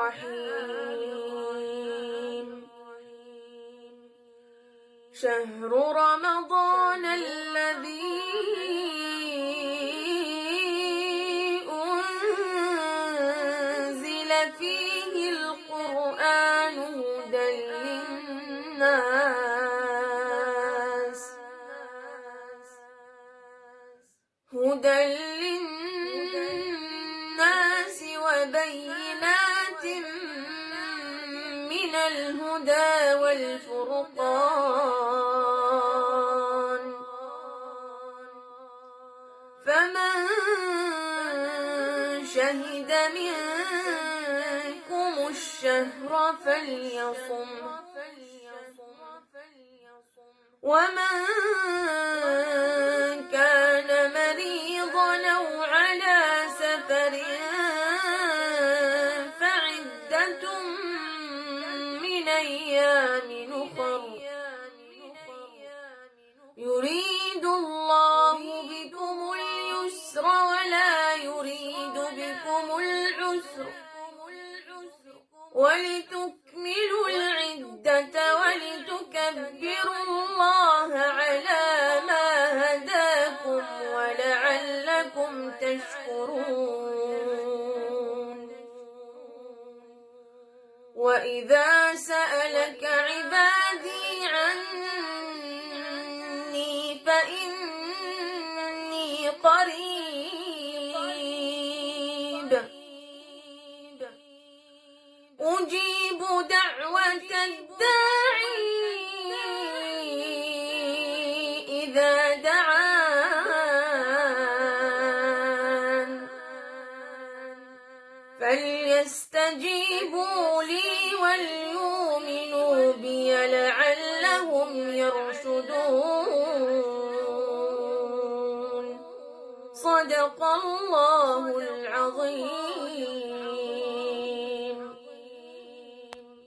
الرحيم شهر رمضان الذي أنزل فيه القرآن هدى للناس وبينات من الهدى والفرقان فمن شهد منكم الشهر فليصمه ومن كان مريضا أو على سفر فعدة من أيام أخر يريد الله بكم اليسر ولا يريد بكم العسر ولتكملوا العدة ولتكبروا الله على ما هداكم ولعلكم تشكرون وإذا سألك عبادي عني فإني قريب أجيب دعوة الداعي إذا دعان فليستجيبوا لي وليؤمنوا بي لعلهم يرشدون صدق الله العظيم.